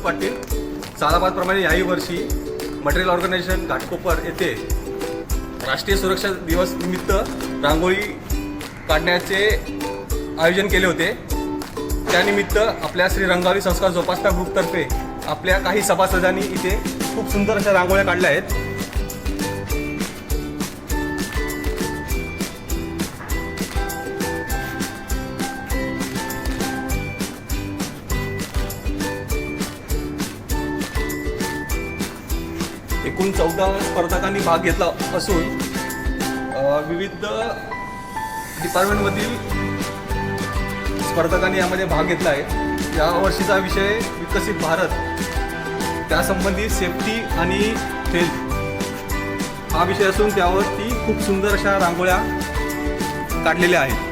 पाटील. सालाबादप्रमाणे याही वर्षी material organisation Ghatkopar येथे राष्ट्रीय सुरक्षा दिवस निमित्त रांगोळी काढण्याचे आयोजन केले होते. त्यानिमित्त आपल्या श्री रंगावली संस्कार जोपासना ग्रुपतर्फे आपल्या काही सभासदांनी इथे खूप सुंदर अशा रांगोळ्या काढल्या आहेत. एकूण 14 स्पर्धकांनी भाग घेतला असून विविध डिपार्टमेंटमधील स्पर्धकांनी यामध्ये भाग घेतला आहे. या वर्षीचा विषय विकसित भारत, त्यासंबंधी सेफ्टी आणि हेल्थ हा विषय असून त्यावरती खूप सुंदर अशा रांगोळ्या काढलेल्या आहेत.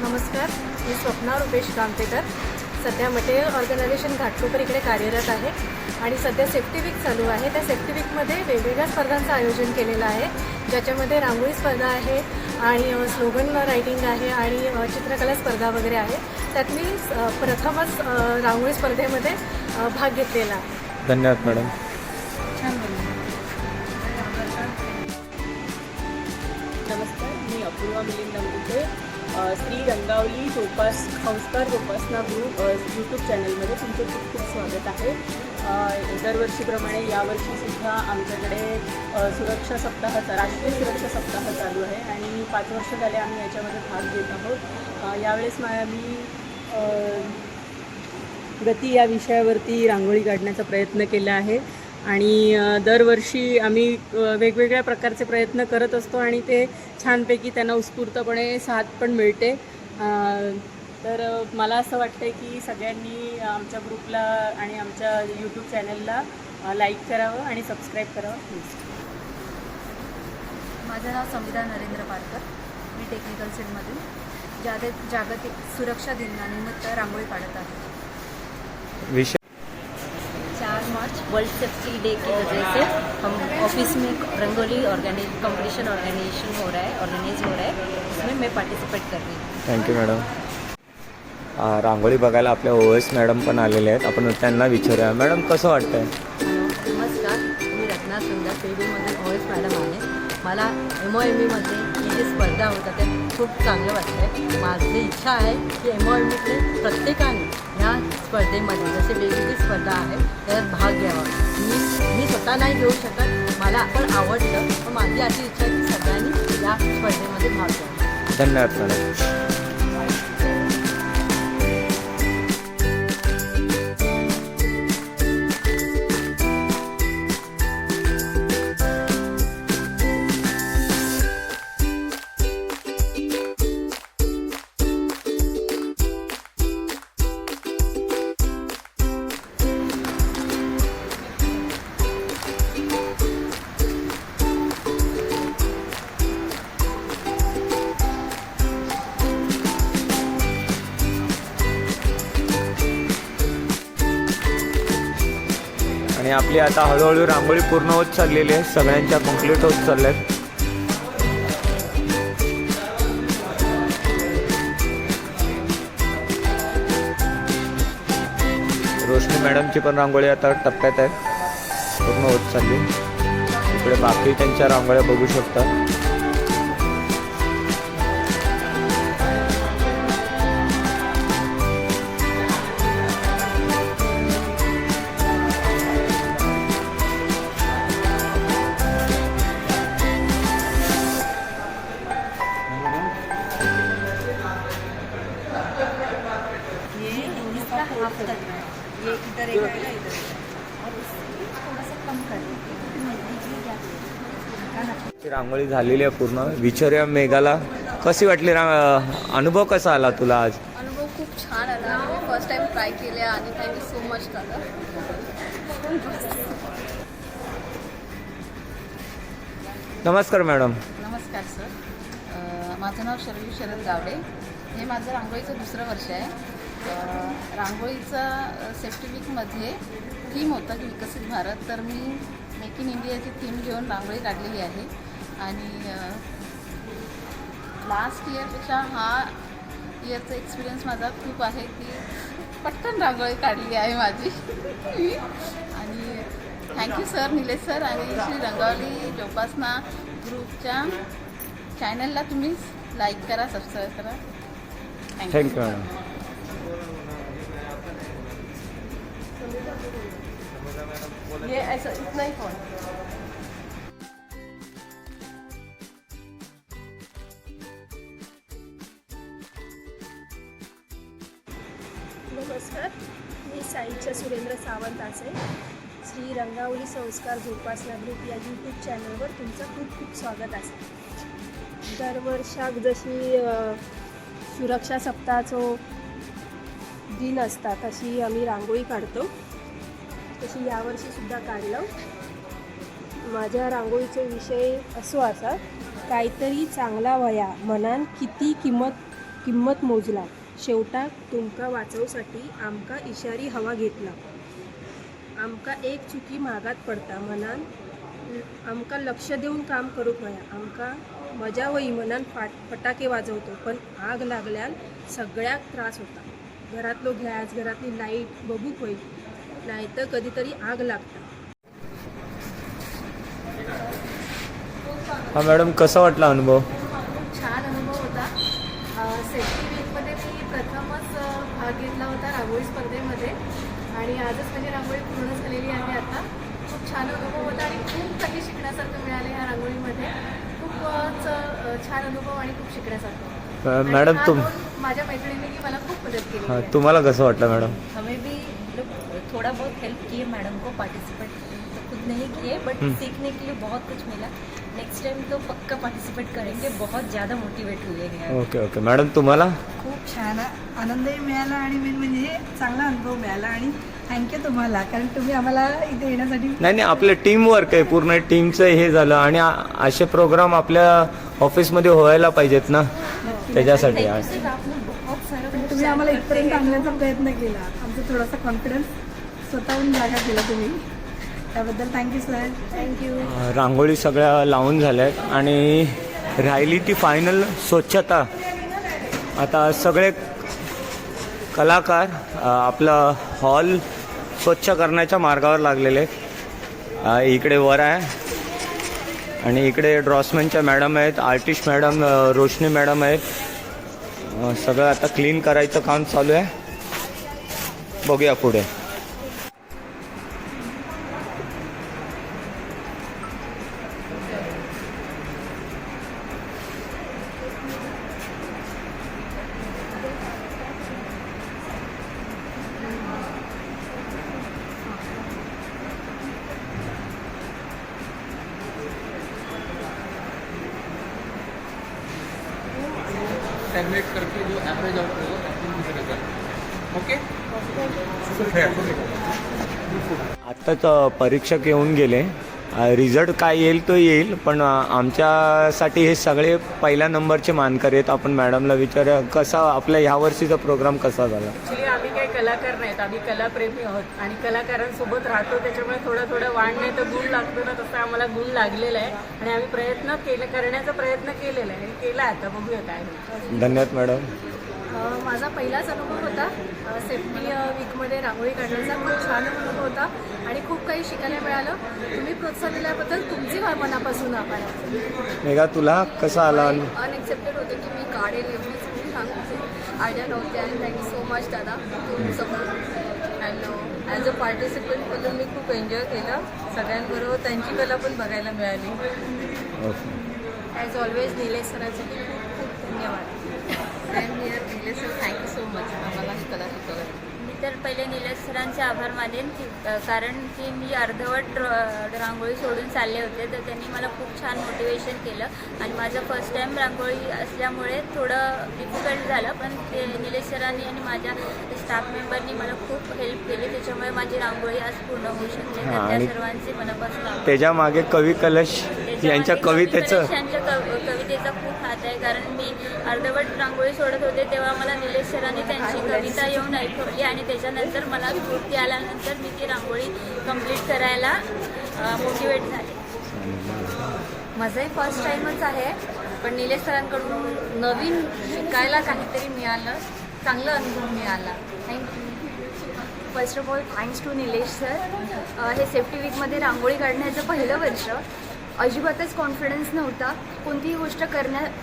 नमस्कार, मी स्वप्ना रुपेश कामतेकर. सध्या मटेरियल ऑर्गनायझेशन घाटकोपर इकडे कार्यरत आहे आणि सध्या सेफ्टी वीक चालू आहे. त्या सेफ्टी वीकमध्ये वेगवेगळ्या स्पर्धांचं आयोजन केलेलं आहे, ज्याच्यामध्ये रांगोळी स्पर्धा आहे आणि स्लोगन रायटिंग आहे आणि चित्रकला स्पर्धा वगैरे आहे. त्यात मी प्रथमच रांगोळी स्पर्धेमध्ये भाग घेतलेला आहे. धन्यवाद मॅडम. छान बोलले. नमस्कार, मी अपूर्वा मिलिंद अंगुटे, श्री रंगावली संस्कार जोपासना ग्रुप यूट्यूब चॅनलमध्ये तुमचं खूप खूप स्वागत आहे. दरवर्षीप्रमाणे यावर्षीसुद्धा आमच्याकडे सुरक्षा सप्ताहाचा राष्ट्रीय सुरक्षा सप्ताह चालू आहे आणि 5 वर्ष झाले आम्ही याच्यामध्ये भाग घेत आहोत. यावेळेस मी गती या विषयावरती रांगोळी काढण्याचा प्रयत्न केला आहे आणि दरवर्षी आम्ही वेगवेगळ्या प्रकारचे प्रयत्न करत असतो आणि ते छानपैकी त्यांना उत्स्फूर्तपणे साथ पण मिळते. तर मला असं वाटतं की सगळ्यांनी आमच्या ग्रुपला आणि आमच्या यूट्यूब चॅनलला लाईक करावं आणि सबस्क्राईब करावं प्लीज. माझं नाव संविधा नरेंद्र पारकर. मी टेक्निकल सेलमधून जागतिक सुरक्षा दिनानिमित्त रांगोळी काढत आहे. विषय 4 मार्च वर्ल्ड सेफ्टी डे की वजह से हम ऑफिस में रंगोली कंपटीशन ऑर्गेनाइज हो रहा है इसमें मैं पार्टिसिपेट कर रही हूँ. Thank you madam. रांगोळी बघायला आपल्या ओएस मॅडम पण आलेले आहेत. आपण त्यांना विचारूया. मॅडम कसं वाटतंय? नमस्कार, मी रत्ना सुंदर पेडूमधून ओएस मॅडम आहे. मला MOMEमध्ये ही जी स्पर्धा होतात ते खूप चांगलं वाटतं आहे. माझी इच्छा आहे की MOMEतले प्रत्येकाने ह्या स्पर्धेमध्ये जसे वेगवेगळी स्पर्धा आहे त्यात भाग घ्यावा. मी स्वतः नाही घेऊ शकत, मला पण आवडतं, पण माझी अशी इच्छा आहे की सगळ्यांनी या स्पर्धेमध्ये भाग घ्यावा. धन्यवाद मॅडम. आणि आपली आता हळूहळू रांगोळी पूर्ण होत चाललेली आहे. सगळ्यांच्या कम्प्लीट होत चालल्यात. रोशनी मॅडमची पण रांगोळी आता टप्प्यात आहे, पूर्ण होत चालली. इकडे बाकी त्यांच्या रांगोळ्या बघू शकता. ये इधर एक आएगा, इधर और थोड़ा सा कम कर ची रांगोळी झालेली आहे पूर्ण. विचारूया मेघाला कशी वाटली अनुभव कसा आला तुला आज? अनुभव खूप छान आला. मी फर्स्ट टाइम ट्राय केले आणि थँक्यू सो मच दादा. नमस्कार मॅडम. नमस्कार सर, माझं नाव शर्वी शरद गावडे. हे माझं रांगोळीचं दुसरं वर्ष आहे. रांगोळीचं सेफ्टी वीकमध्ये थीम होतं की विकसित भारत, तर मी मेक इन इंडियाची थीम घेऊन रांगोळी काढलेली आहे. आणि लास्ट इयरपेक्षा हा इयरचा एक्सपिरियन्स माझा खूप आहे की पटकन रांगोळी काढली आहे माझी. आणि थँक्यू सर, निलेश सर आणि श्री रंगावली जोपासना ग्रुपच्या चॅनलला तुम्ही लाईक करा, सबस्क्राईब करा. Thank you madam. ये ऐसा इतना ही फोन. नमस्कार, मी साईच्या सुरेंद्र सावंत असे. श्री रंगावली संस्कार जोपासना ग्रुप या यूट्यूब चॅनलवर तुमचं खूप खूप स्वागत असेल. दरवर्षाक जशी सुरक्षा सप्ताहाचो दिन असता तशी आम्ही रांगोळी काढतो, तशी यावर्षीसुद्धा काढलं. माझ्या रांगोळीचो विषय असो असा, काहीतरी चांगला वया मनान किती किंमत मोजला, शेवटाक तुमका वाचवसाठी आमका इशारी हवा घेतला. आमका एक चुकी मागात पडता मनान आमका लक्ष देऊन काम करूक वया. आमका मजा वई मनान फटाके वाजवतो, पण आग लागल्यान सगळ्याक त्रास होता. घरातलो गॅस, घरातली लाईट बघूक होई, नाहीतर कधीतरी आग लागता. हा मॅडम, कसा वाटला अनुभव? खूप छान अनुभव होता. सेफ्टी वीकमध्ये मी प्रथमच भाग घेतला होता रांगोळी स्पर्धेमध्ये आणि आजच माझी रांगोळी पूर्ण झालेली आहे. आता खूप छान अनुभव होता आणि खूप काही शिकण्यासारखं मिळालं ह्या रांगोळीमध्ये. खूपच छान अनुभव आणि खूप शिकण्यासारखं. मॅडम माझ्या मैत्रिणींनी मला खूप मदत केली. हाँ, तुम्हाला कसं वाटलं मॅडम? हमें भी लोग थोड़ा बहुत हेल्प किए मैडम को, पार्टिसिपेट तो खुद नहीं किए बट सीखने के लिए बहुत कुछ मिला. नेक्स्ट टाइम तो पक्का पार्टिसिपेट करेंगे. बहुत ज़्यादा मोटिवेट हुए हैं. ओके ओके मॅडम, तुम्हाला? खूप छान आनंदही मिळाला आणि मेन म्हणजे चांगला अनुभव मिळाला आणि थँक्यू तुम्हाला, कारण तुम्ही आम्हाला इथे येण्यासाठी नाही आपलं टीम वर्क आहे, पूर्ण टीमचं हे झालं आणि असे प्रोग्राम आपल्या ऑफिसमध्ये व्हायला पाहिजेत ना, त्याच्यासाठी तुम्ही आम्हाला इथपर्यंत आणण्याचा प्रयत्न केला. आमचा थोडासा कॉन्फिडन्स स्वतःहून जागा केला तुम्ही, त्याबद्दल थँक्यू सर. थँक्यू. रांगोळी सगळ्या लावून झाल्यात आणि राहिली ती फायनल स्वच्छता. आता सगळे कलाकार आपला हॉल स्वच्छ करण्याच्या मार्गावर लागलेले आहेत. इकडे वर आहे आणि इकडे ड्रॉसमॅनच्या मॅडम आहेत, आर्टिस्ट मॅडम रोशनी मॅडम आहेत. सगळं आता क्लीन करायचं काम चालू आहे. बघूया पुढे. कैलकुलेट करके जो एवरेज आउट होगा ओके. आत्ताच परीक्षक येऊन गेले. रिझल्ट काय येईल तो येईल, पण आमच्यासाठी हे सगळे पहिल्या नंबरचे मानकरी आहेत. आपण मॅडमला विचारूया कसा आपल्या ह्या वर्षीचा प्रोग्राम कसा झाला. ॲक्च्युली आम्ही काही कलाकार नाहीत, आम्ही कलाप्रेमी आहोत आणि कलाकारांसोबत राहतो, त्याच्यामुळे थोडं वाण नाही तर गुण लागतो ना, तसं आम्हाला गुण लागलेला आहे आणि आम्ही करण्याचा प्रयत्न केलेला आहे आणि केला. आता बघूया काय होईल. धन्यवाद मॅडम. माझा पहिलाच अनुभव होता सेफ्टी वीकमध्ये रांगोळी काढण्याचा. खूप छान अनुभव होता आणि खूप काही शिकायला मिळालं. तुम्ही प्रोत्साहन दिल्याबद्दल तुमची मनापासून आभार. मेघा तुला कसा आला. अनएक्सेप्टेड होतं की मी काढेल एवढी चांगली सांगते आयडिया नव्हती आणि थँक्यू सो मच दादा to support. And as a participant म्हणून मी खूप एन्जॉय केलं. सगळ्यांबरोबर त्यांची कला पण बघायला मिळाली. ॲज ऑलवेज निलेश सरांसाठी खूप खूप धन्यवाद. Nilesh sir thank you so much आम्हाला ही कला शिकवली. मी तर पहिले निलेश सरांचे आभार मानेन की कारण की मी अर्धवट रांगोळी सोडून चालले होते, तर त्यांनी मला खूप छान मोटिवेशन केलं आणि माझं फर्स्ट टाईम रांगोळी असल्यामुळे थोडं डिफिकल्ट झालं, पण ते निलेश सरांनी आणि माझ्या स्टाफ मेंबरनी मला खूप हेल्प केली, त्याच्यामुळे माझी रांगोळी आज पूर्ण होऊ शकते. तर त्या सर्वांचे मनापासून आभार. त्याच्या मागे कवी कलश यांच्या कवितेचं कवितेचा खूप हात आहे, कारण मी अर्धवट रांगोळी सोडत होते तेव्हा मला निलेश सरांनी त्यांची कविता येऊन ऐकवली आणि त्याच्यानंतर मला स्फूर्ती आल्यानंतर मी ती रांगोळी कंप्लीट करायला मोटिवेट झाले. माझंही फर्स्ट टाईमच आहे, पण निलेश सरांकडून नवीन शिकायला काहीतरी मिळालं, चांगला अनुभव मिळाला. Thank you. First of all thanks to Nilesh sir. हे सेफ्टी वीकमध्ये रांगोळी काढण्याचं पहिलं वर्ष. अजिबातच कॉन्फिडन्स नव्हता. कोणतीही गोष्ट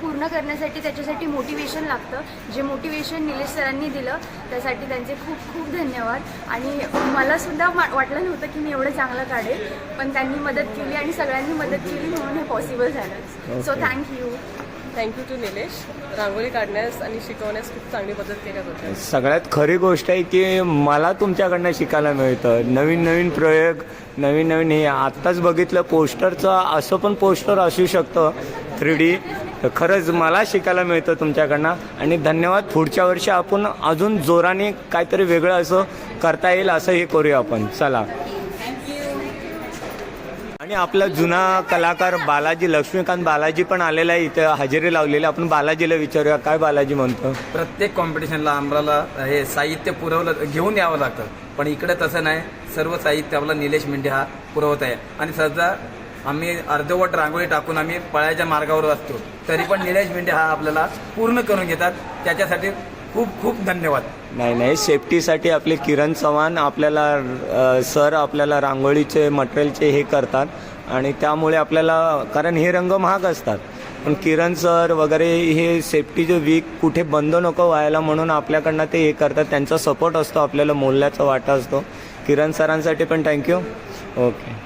पूर्ण करण्यासाठी त्याच्यासाठी मोटिवेशन लागतं. जे मोटिवेशन निलेश सरांनी दिलं त्यासाठी त्यांचे खूप खूप धन्यवाद. आणि मलासुद्धा वाटलं नव्हतं की मी एवढं चांगलं काढेल, पण त्यांनी मदत केली आणि सगळ्यांनी मदत केली म्हणून हे पॉसिबल झालं. So thank you. Thank you to Nilesh. रांगोळी काढण्यास आणि शिकवण्यास खूप चांगली मदत केल्याबद्दल. सगळ्यात खरी गोष्ट आहे की मला तुमच्याकडनं शिकायला मिळतं. नवीन नवीन प्रयोग, नवीन नवीन हे आत्ताच बघितलं पोस्टरचं, असं पण पोस्टर असू शकतं 3D. खरंच मला शिकायला मिळतं तुमच्याकडनं आणि धन्यवाद. पुढच्या वर्षी आपण अजून जोराने काहीतरी वेगळं असं करता येईल असं हे करूया आपण. चला. आणि आपला जुना कलाकार बालाजी, लक्ष्मीकांत बालाजी पण आलेला आहे इथं, हजेरी लावलेली. आपण बालाजीला विचारूया काय बालाजी म्हणतो. प्रत्येक कॉम्पिटिशनला आम्हाला हे साहित्य पुरवलं घेऊन यावं लागतं, पण इकडे तसं नाही. सर्व साहित्य आपला निलेश मेंढे हा पुरवत आहे आणि सध्या आम्ही अर्धवट रांगोळी टाकून आम्ही पळायच्या मार्गावर असतो, तरी पण निलेश मेंढे हा आपल्याला पूर्ण करून घेतात. त्याच्यासाठी खूप खूप धन्यवाद. नाही सेफ्टीसाठी आपले किरण चव्हाण आपल्याला सर आपल्याला रांगोळीचे मटेरियलचे हे करतात आणि त्यामुळे आपल्याला, कारण हे रंग महाग असतात, पण किरण सर वगैरे हे सेफ्टीचे वीक कुठे बंद नको व्हायला म्हणून आपल्याकडनं ते हे करतात. त्यांचा सपोर्ट असतो, आपल्याला मोलाचा वाटा असतो. किरण सरांसाठी पण थँक्यू. ओके.